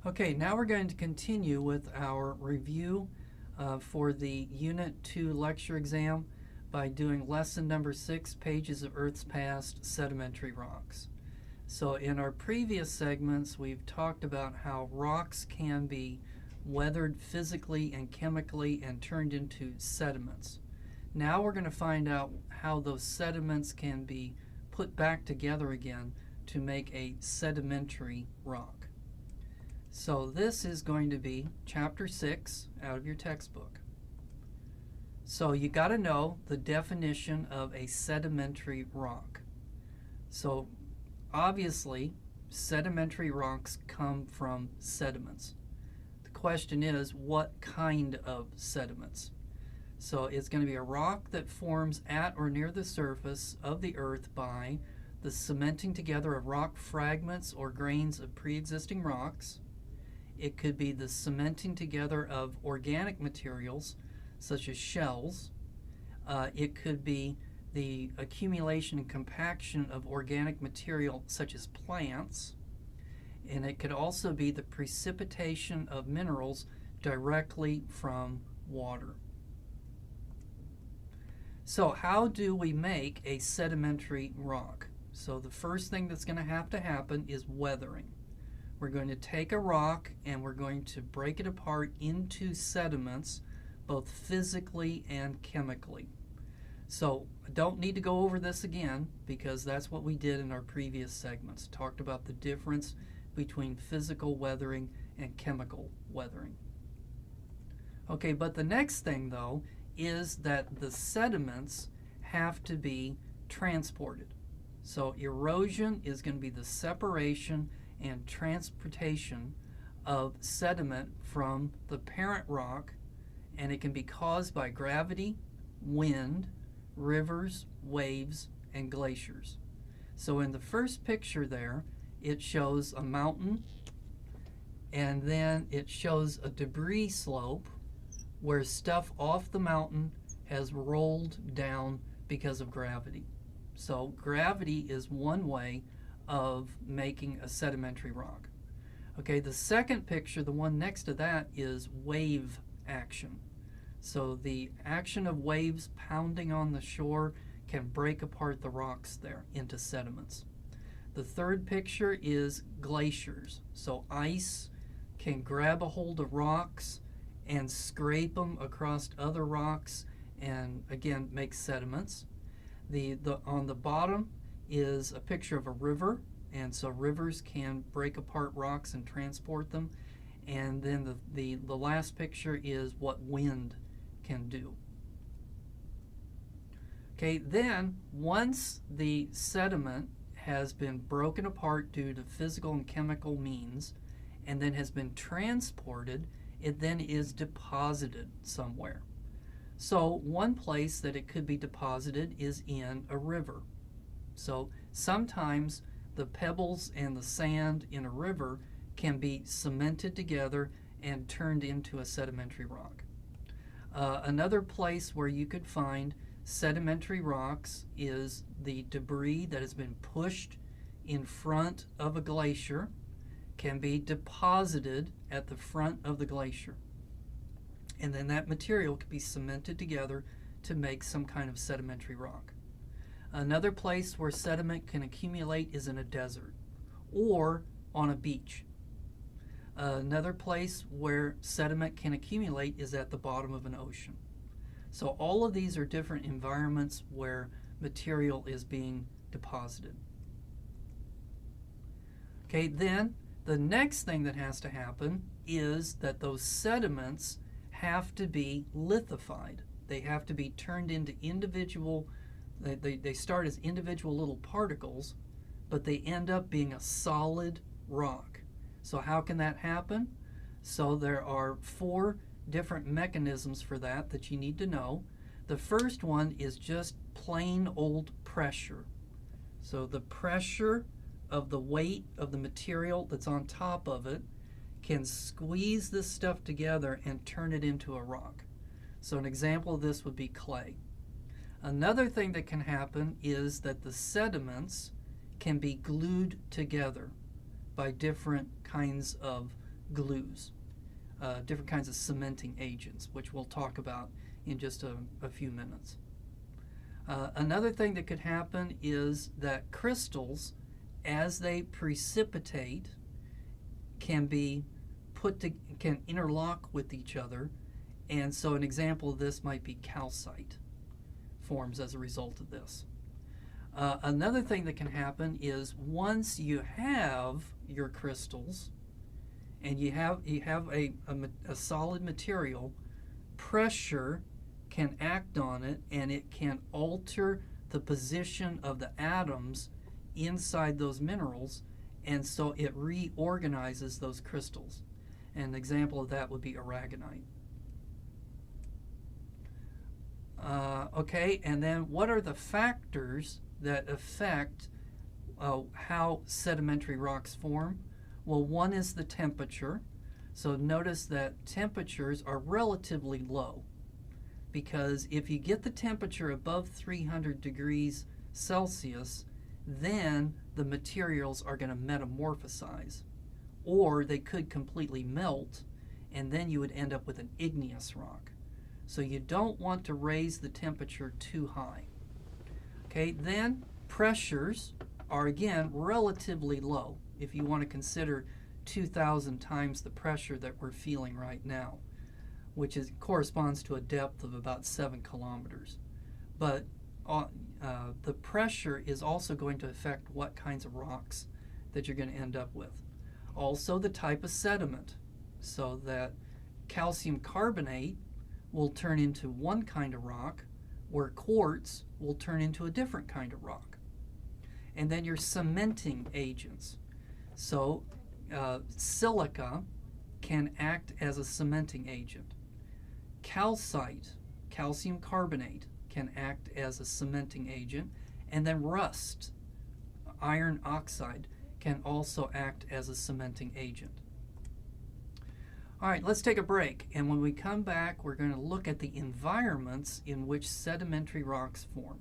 Okay, now we're going to continue with our review for the Unit 2 lecture exam by doing lesson number 6, Pages of Earth's Past, Sedimentary Rocks. So in our previous segments, we've talked about how rocks can be weathered physically and chemically and turned into sediments. Now we're going to find out how those sediments can be put back together again to make a sedimentary rock. So this is going to be chapter 6 out of your textbook. So you got to know the definition of a sedimentary rock. So obviously sedimentary rocks come from sediments. The question is, what kind of sediments? So it's going to be a rock that forms at or near the surface of the earth by the cementing together of rock fragments or grains of pre-existing rocks. It could be the cementing together of organic materials, such as shells. It could be the accumulation and compaction of organic material, such as plants. And it could also be the precipitation of minerals directly from water. So how do we make a sedimentary rock? So the first thing that's going to happen is weathering. We're going to take a rock and we're going to break it apart into sediments, both physically and chemically. So I don't need to go over this again because that's what we did in our previous segments. Talked about the difference between physical weathering and chemical weathering. Okay, but the next thing though is that the sediments have to be transported. So erosion is going to be the separation and transportation of sediment from the parent rock, and it can be caused by gravity, wind, rivers, waves, and glaciers. So in the first picture there, it shows a mountain, and then it shows a debris slope where stuff off the mountain has rolled down because of gravity. So gravity is one way of making a sedimentary rock. Okay, the second picture, the one next to that, is wave action. So the action of waves pounding on the shore can break apart the rocks there into sediments. The third picture is glaciers. So ice can grab a hold of rocks and scrape them across other rocks and again make sediments. On the bottom is a picture of a river, and so rivers can break apart rocks and transport them. And then the last picture is what wind can do. Okay, then once the sediment has been broken apart due to physical and chemical means and then has been transported, it then is deposited somewhere. So one place that it could be deposited is in a river. So sometimes the pebbles and the sand in a river can be cemented together and turned into a sedimentary rock. Another place where you could find sedimentary rocks is the debris that has been pushed in front of a glacier can be deposited at the front of the glacier. And then that material can be cemented together to make some kind of sedimentary rock. Another place where sediment can accumulate is in a desert or on a beach. Another place where sediment can accumulate is at the bottom of an ocean. So all of these are different environments where material is being deposited. Okay, then the next thing that has to happen is that those sediments have to be lithified. They have to be turned into individual, they start as individual little particles, but they end up being a solid rock. So how can that happen? So there are 4 different mechanisms for that you need to know. The first one is just plain old pressure. So the pressure of the weight of the material that's on top of it can squeeze this stuff together and turn it into a rock. So an example of this would be clay. Another thing that can happen is that the sediments can be glued together by different kinds of glues, different kinds of cementing agents, which we'll talk about in just a few minutes. Another thing that could happen is that crystals, as they precipitate, can interlock with each other, and so an example of this might be calcite forms as a result of this. Another thing that can happen is once you have your crystals and you have a solid material, pressure can act on it, and it can alter the position of the atoms inside those minerals, and so it reorganizes those crystals. An example of that would be aragonite. Okay, and then what are the factors that affect how sedimentary rocks form? Well, one is the temperature. So notice that temperatures are relatively low, because if you get the temperature above 300 degrees Celsius, then the materials are going to metamorphosize, or they could completely melt, and then you would end up with an igneous rock. So you don't want to raise the temperature too high. Okay, then pressures are again relatively low. If you want to consider 2,000 times the pressure that we're feeling right now, which corresponds to a depth of about 7 kilometers. But the pressure is also going to affect what kinds of rocks that you're going to end up with. Also the type of sediment, so that calcium carbonate will turn into one kind of rock, where quartz will turn into a different kind of rock. And then your cementing agents. So silica can act as a cementing agent. Calcite, calcium carbonate, can act as a cementing agent. And then rust, iron oxide, can also act as a cementing agent. All right, let's take a break, and when we come back, we're going to look at the environments in which sedimentary rocks form.